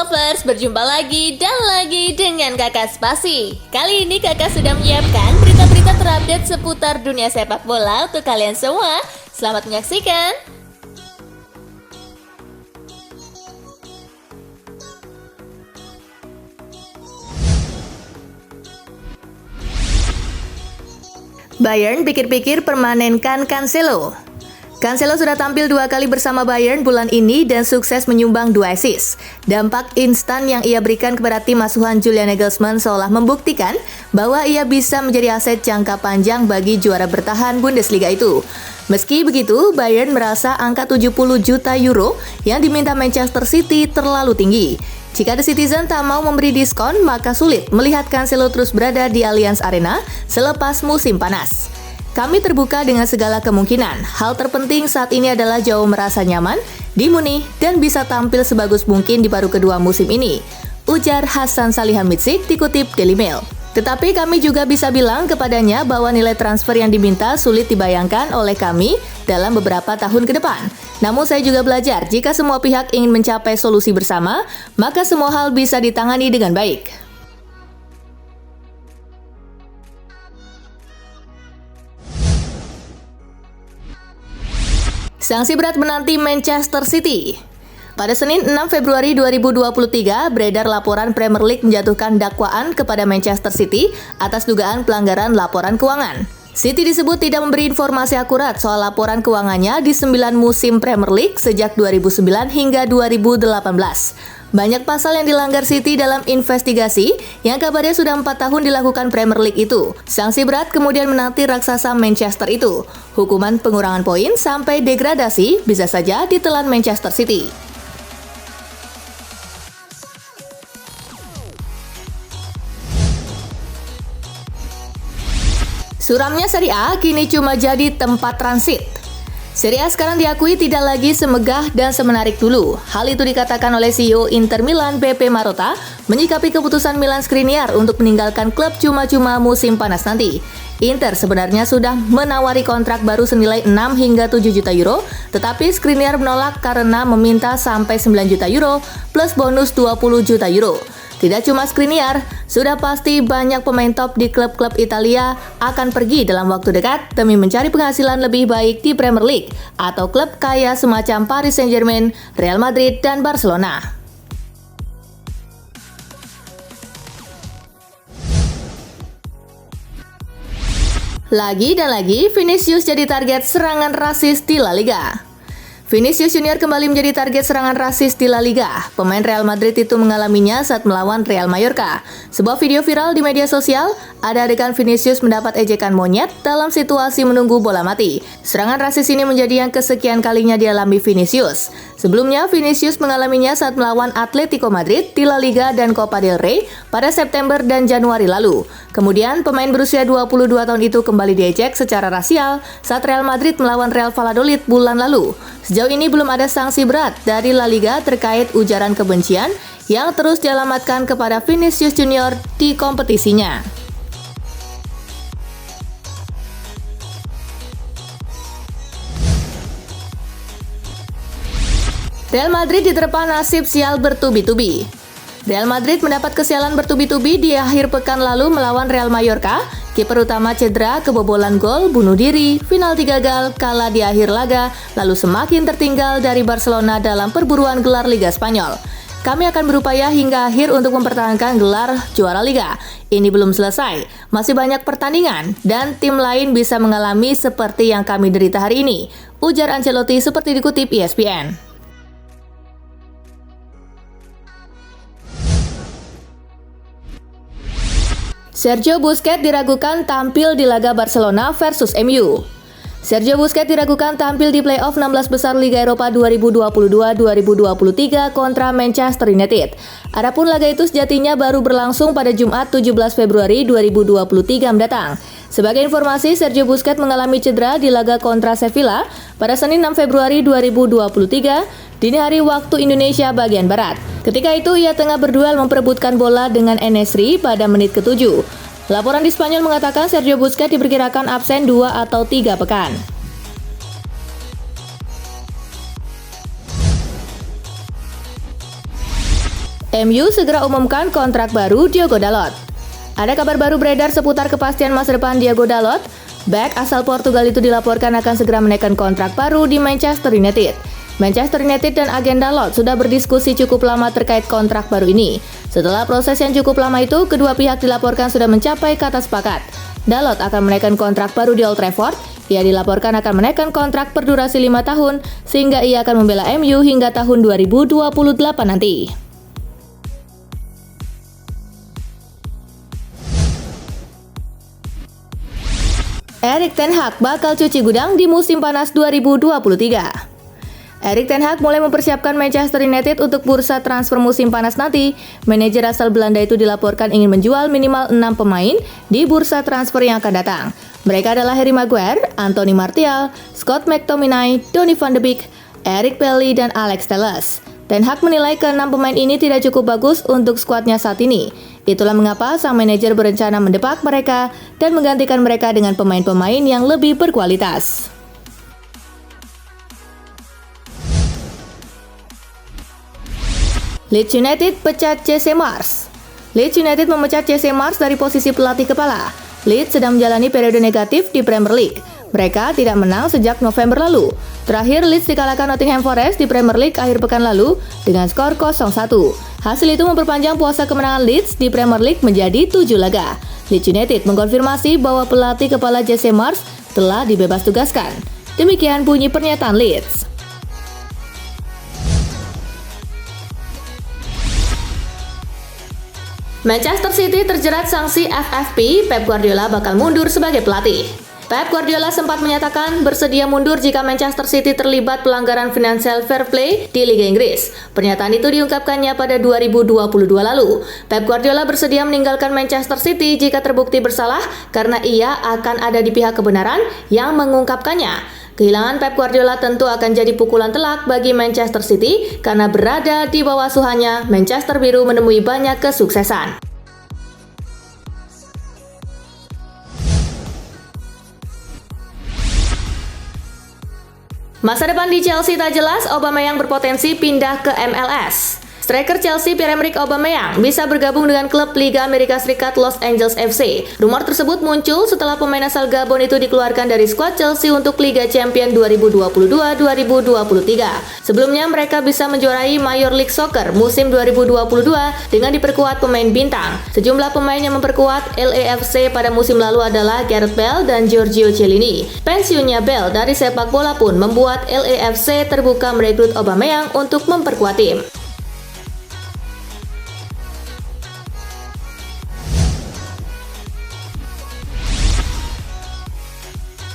Lovers, berjumpa lagi dan lagi dengan Kakak Spasi. Kali ini Kakak sudah menyiapkan berita-berita terupdate seputar dunia sepak bola untuk kalian semua. Selamat menyaksikan. Bayern pikir-pikir permanenkan Cancelo. Cancelo sudah tampil 2 kali bersama Bayern bulan ini dan sukses menyumbang 2 assist. Dampak instan yang ia berikan kepada tim asuhan Julian Nagelsmann seolah membuktikan bahwa ia bisa menjadi aset jangka panjang bagi juara bertahan Bundesliga itu. Meski begitu, Bayern merasa angka 70 juta euro yang diminta Manchester City terlalu tinggi. Jika The Citizen tak mau memberi diskon, maka sulit melihat Cancelo terus berada di Allianz Arena selepas musim panas. Kami terbuka dengan segala kemungkinan. Hal terpenting saat ini adalah Joao merasa nyaman di Munich dan bisa tampil sebagus mungkin di paruh kedua musim ini, ujar Hasan Salihamidzic dikutip Daily Mail. Tetapi kami juga bisa bilang kepadanya bahwa nilai transfer yang diminta sulit dibayangkan oleh kami dalam beberapa tahun ke depan. Namun saya juga belajar jika semua pihak ingin mencapai solusi bersama, maka semua hal bisa ditangani dengan baik. Sanksi berat menanti Manchester City. Pada Senin 6 Februari 2023, beredar laporan Premier League menjatuhkan dakwaan kepada Manchester City atas dugaan pelanggaran laporan keuangan. City disebut tidak memberi informasi akurat soal laporan keuangannya di 9 musim Premier League sejak 2009 hingga 2018. Banyak pasal yang dilanggar City dalam investigasi yang kabarnya sudah 4 tahun dilakukan Premier League itu. Sanksi berat kemudian menanti raksasa Manchester itu. Hukuman pengurangan poin sampai degradasi bisa saja ditelan Manchester City. Suramnya Serie A kini cuma jadi tempat transit. Serie A sekarang diakui tidak lagi semegah dan semenarik dulu. Hal itu dikatakan oleh CEO Inter Milan Beppe Marotta menyikapi keputusan Milan Skriniar untuk meninggalkan klub cuma-cuma musim panas nanti. Inter sebenarnya sudah menawari kontrak baru senilai 6 hingga 7 juta euro, tetapi Skriniar menolak karena meminta sampai 9 juta euro plus bonus 20 juta euro. Tidak cuma Skriniar, sudah pasti banyak pemain top di klub-klub Italia akan pergi dalam waktu dekat demi mencari penghasilan lebih baik di Premier League atau klub kaya semacam Paris Saint-Germain, Real Madrid, dan Barcelona. Lagi dan lagi, Vinicius jadi target serangan rasis di La Liga. Vinicius Junior kembali menjadi target serangan rasis di La Liga. Pemain Real Madrid itu mengalaminya saat melawan Real Mallorca. Sebuah video viral di media sosial, ada adegan Vinicius mendapat ejekan monyet dalam situasi menunggu bola mati. Serangan rasis ini menjadi yang kesekian kalinya dialami Vinicius. Sebelumnya, Vinicius mengalaminya saat melawan Atletico Madrid di La Liga dan Copa del Rey pada September dan Januari lalu. Kemudian, pemain berusia 22 tahun itu kembali diejek secara rasial saat Real Madrid melawan Real Valladolid bulan lalu. Sejauh ini belum ada sanksi berat dari La Liga terkait ujaran kebencian yang terus dialamatkan kepada Vinicius Junior di kompetisinya. Real Madrid diterpa nasib sial bertubi-tubi. Real Madrid mendapat kesialan bertubi-tubi di akhir pekan lalu melawan Real Mallorca. Kiper utama cedera, kebobolan gol, bunuh diri, penalti gagal, kalah di akhir laga, lalu semakin tertinggal dari Barcelona dalam perburuan gelar Liga Spanyol. Kami akan berupaya hingga akhir untuk mempertahankan gelar juara Liga. Ini belum selesai, masih banyak pertandingan, dan tim lain bisa mengalami seperti yang kami derita hari ini, ujar Ancelotti seperti dikutip ESPN. Sergio Busquets diragukan tampil di laga Barcelona versus MU. Sergio Busquets diragukan tampil di playoff 16 besar Liga Eropa 2022-2023 kontra Manchester United. Adapun laga itu sejatinya baru berlangsung pada Jumat 17 Februari 2023 mendatang. Sebagai informasi, Sergio Busquets mengalami cedera di laga kontra Sevilla pada Senin 6 Februari 2023 dini hari waktu Indonesia bagian Barat. Ketika itu ia tengah berduel memperebutkan bola dengan En-Nesyri pada menit ke-7. Laporan di Spanyol mengatakan Sergio Busquets diperkirakan absen 2 atau 3 pekan. MU segera umumkan kontrak baru Diogo Dalot. Ada kabar baru beredar seputar kepastian masa depan Diogo Dalot. Bek asal Portugal itu dilaporkan akan segera menaikkan kontrak baru di Manchester United. Manchester United dan agen Dalot sudah berdiskusi cukup lama terkait kontrak baru ini. Setelah proses yang cukup lama itu, kedua pihak dilaporkan sudah mencapai kata sepakat. Dalot akan menaikkan kontrak baru di Old Trafford. Ia dilaporkan akan menaikkan kontrak per durasi 5 tahun, sehingga ia akan membela MU hingga tahun 2028 nanti. Erik ten Hag bakal cuci gudang di musim panas 2023. Erik ten Hag mulai mempersiapkan Manchester United untuk bursa transfer musim panas nanti. Manajer asal Belanda itu dilaporkan ingin menjual minimal 6 pemain di bursa transfer yang akan datang. Mereka adalah Harry Maguire, Anthony Martial, Scott McTominay, Donny van de Beek, Eric Bailly, dan Alex Telles. Ten Hag menilai ke-6 pemain ini tidak cukup bagus untuk skuadnya saat ini. Itulah mengapa sang manajer berencana mendepak mereka dan menggantikan mereka dengan pemain-pemain yang lebih berkualitas. Leeds United pecat Jesse Marsch. Leeds United memecat Jesse Marsch dari posisi pelatih kepala. Leeds sedang menjalani periode negatif di Premier League. Mereka tidak menang sejak November lalu. Terakhir, Leeds dikalahkan Nottingham Forest di Premier League akhir pekan lalu dengan skor 0-1. Hasil itu memperpanjang puasa kemenangan Leeds di Premier League menjadi 7 laga. Leeds United mengkonfirmasi bahwa pelatih kepala Jesse Marsch telah dibebas tugaskan. Demikian bunyi pernyataan Leeds. Manchester City terjerat sanksi FFP, Pep Guardiola bakal mundur sebagai pelatih. Pep Guardiola sempat menyatakan bersedia mundur jika Manchester City terlibat pelanggaran financial fair play di Liga Inggris. Pernyataan itu diungkapkannya pada 2022 lalu. Pep Guardiola bersedia meninggalkan Manchester City jika terbukti bersalah karena ia akan ada di pihak kebenaran yang mengungkapkannya. Kehilangan Pep Guardiola tentu akan jadi pukulan telak bagi Manchester City karena berada di bawah asuhannya, Manchester Biru menemui banyak kesuksesan. Masa depan di Chelsea tak jelas, Aubameyang berpotensi pindah ke MLS. Striker Chelsea Pierre-Emerick Aubameyang bisa bergabung dengan klub Liga Amerika Serikat Los Angeles FC. Rumor tersebut muncul setelah pemain asal Gabon itu dikeluarkan dari skuad Chelsea untuk Liga Champions 2022-2023. Sebelumnya mereka bisa menjuarai Major League Soccer musim 2022 dengan diperkuat pemain bintang. Sejumlah pemain yang memperkuat LAFC pada musim lalu adalah Gareth Bale dan Giorgio Chiellini. Pensiunnya Bale dari sepak bola pun membuat LAFC terbuka merekrut Aubameyang untuk memperkuat tim.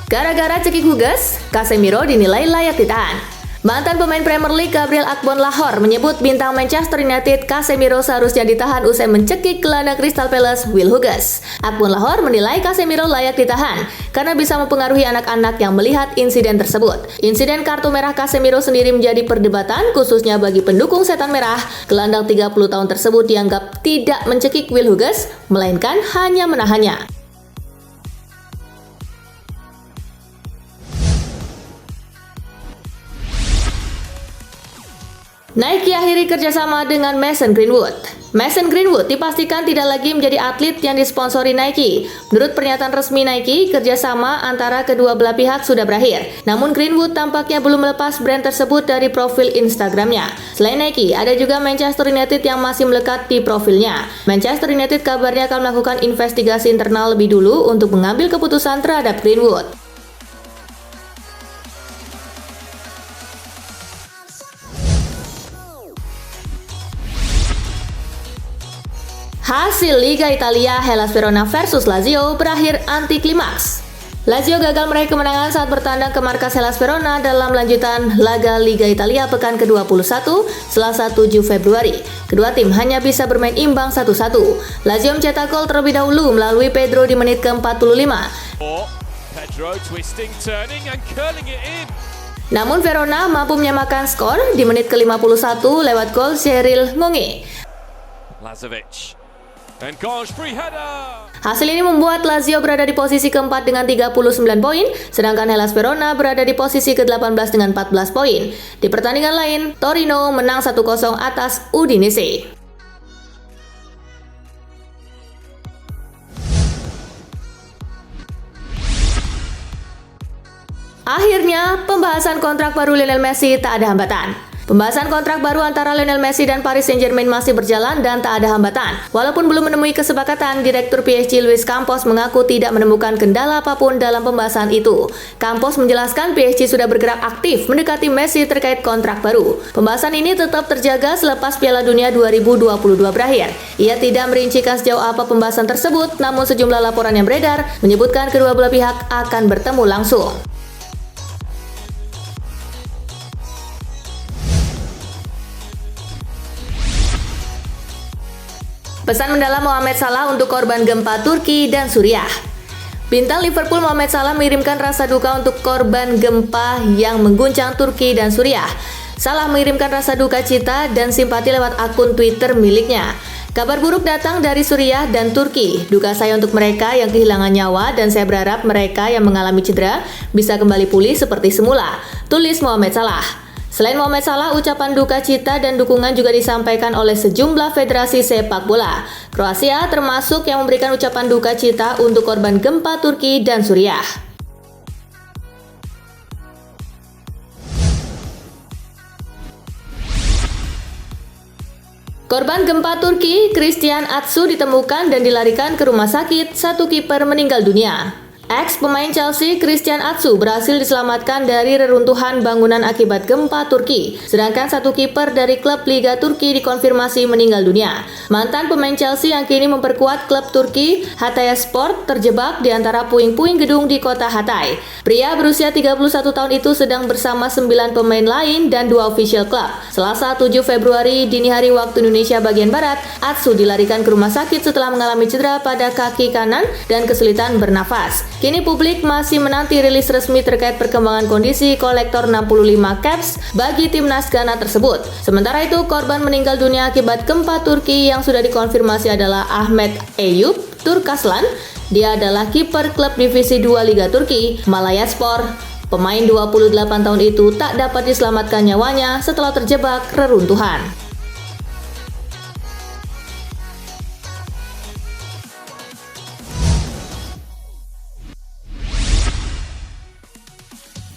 Gara-gara cekik huges, Casemiro dinilai layak ditahan. Mantan pemain Premier League Gabriel Agbonlahor menyebut bintang Manchester United Casemiro seharusnya ditahan usai mencekik gelandang Crystal Palace Will Hughes. Agbonlahor menilai Casemiro layak ditahan karena bisa mempengaruhi anak-anak yang melihat insiden tersebut. Insiden kartu merah Casemiro sendiri menjadi perdebatan khususnya bagi pendukung setan merah. Gelandang 30 tahun tersebut dianggap tidak mencekik Will Hughes, melainkan hanya menahannya. Nike akhiri kerjasama dengan Mason Greenwood. Mason Greenwood dipastikan tidak lagi menjadi atlet yang disponsori Nike. Menurut pernyataan resmi Nike, kerjasama antara kedua belah pihak sudah berakhir. Namun Greenwood tampaknya belum melepas brand tersebut dari profil Instagramnya. Selain Nike, ada juga Manchester United yang masih melekat di profilnya. Manchester United kabarnya akan melakukan investigasi internal lebih dulu untuk mengambil keputusan terhadap Greenwood. Hasil Liga Italia Hellas Verona versus Lazio berakhir anti klimaks. Lazio gagal meraih kemenangan saat bertandang ke markas Hellas Verona dalam lanjutan laga Liga Italia pekan ke-21 Selasa 7 Februari. Kedua tim hanya bisa bermain imbang 1-1. Lazio mencetak gol terlebih dahulu melalui Pedro di menit ke-45. Namun Verona mampu menyamakan skor di menit ke-51 lewat gol Cyril Ngonge. Hasil ini membuat Lazio berada di posisi keempat dengan 39 poin, sedangkan Hellas Verona berada di posisi ke-18 dengan 14 poin. Di pertandingan lain, Torino menang 1-0 atas Udinese. Akhirnya, pembahasan kontrak baru Lionel Messi tak ada hambatan. Pembahasan kontrak baru antara Lionel Messi dan Paris Saint-Germain masih berjalan dan tak ada hambatan. Walaupun belum menemui kesepakatan, Direktur PSG Luis Campos mengaku tidak menemukan kendala apapun dalam pembahasan itu. Campos menjelaskan PSG sudah bergerak aktif mendekati Messi terkait kontrak baru. Pembahasan ini tetap terjaga selepas Piala Dunia 2022 berakhir. Ia tidak merincikan sejauh apa pembahasan tersebut, namun sejumlah laporan yang beredar menyebutkan kedua belah pihak akan bertemu langsung. Pesan mendalam Mohamed Salah untuk korban gempa Turki dan Suriah. Bintang Liverpool Mohamed Salah mengirimkan rasa duka untuk korban gempa yang mengguncang Turki dan Suriah. Salah mengirimkan rasa duka cita dan simpati lewat akun Twitter miliknya. Kabar buruk datang dari Suriah dan Turki. Duka saya untuk mereka yang kehilangan nyawa dan saya berharap mereka yang mengalami cedera bisa kembali pulih seperti semula, tulis Mohamed Salah. Selain Mohamed Salah, ucapan duka cita dan dukungan juga disampaikan oleh sejumlah federasi sepak bola. Kroasia termasuk yang memberikan ucapan duka cita untuk korban gempa Turki dan Suriah. Korban gempa Turki, Christian Atsu ditemukan dan dilarikan ke rumah sakit, satu kiper meninggal dunia. Ex-pemain Chelsea Christian Atsu berhasil diselamatkan dari reruntuhan bangunan akibat gempa Turki, sedangkan satu kiper dari klub Liga Turki dikonfirmasi meninggal dunia. Mantan pemain Chelsea yang kini memperkuat klub Turki, Hatayspor, terjebak di antara puing-puing gedung di kota Hatay. Pria berusia 31 tahun itu sedang bersama 9 pemain lain dan 2 official klub. Selasa 7 Februari dini hari waktu Indonesia bagian Barat, Atsu dilarikan ke rumah sakit setelah mengalami cedera pada kaki kanan dan kesulitan bernafas. Kini publik masih menanti rilis resmi terkait perkembangan kondisi kolektor 65 caps bagi timnas Ghana tersebut. Sementara itu, korban meninggal dunia akibat gempa Turki yang sudah dikonfirmasi adalah Ahmet Eyüp Turkaslan. Dia adalah kiper klub divisi 2 Liga Turki, Malatyaspor. Pemain 28 tahun itu tak dapat diselamatkan nyawanya setelah terjebak reruntuhan.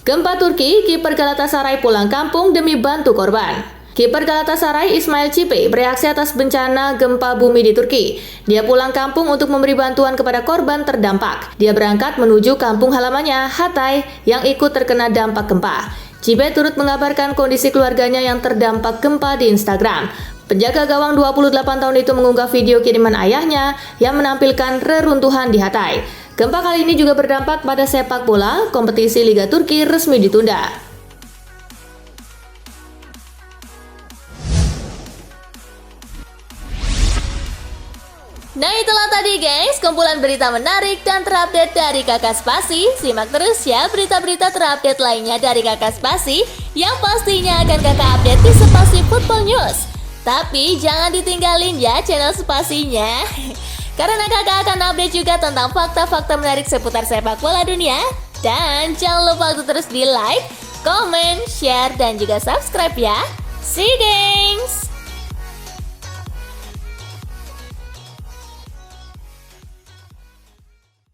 Gempa Turki, kiper Galatasaray pulang kampung demi bantu korban. Kiper Galatasaray Ismail Cipe bereaksi atas bencana gempa bumi di Turki. Dia pulang kampung untuk memberi bantuan kepada korban terdampak. Dia berangkat menuju kampung halamannya, Hatay, yang ikut terkena dampak gempa. Cipe turut mengabarkan kondisi keluarganya yang terdampak gempa di Instagram. Penjaga gawang 28 tahun itu mengunggah video kiriman ayahnya yang menampilkan reruntuhan di Hatay. Gempa kali ini juga berdampak pada sepak bola, kompetisi Liga Turki resmi ditunda. Nah itulah tadi guys, kumpulan berita menarik dan terupdate dari Kakak Spasi. Simak terus ya berita-berita terupdate lainnya dari Kakak Spasi yang pastinya akan Kakak update di Spasi Football News. Tapi jangan ditinggalin ya channel Spasinya. Karena kakak akan update juga tentang fakta-fakta menarik seputar sepak bola dunia. Dan jangan lupa untuk terus di like, comment, share, dan juga subscribe ya. See you, gengs!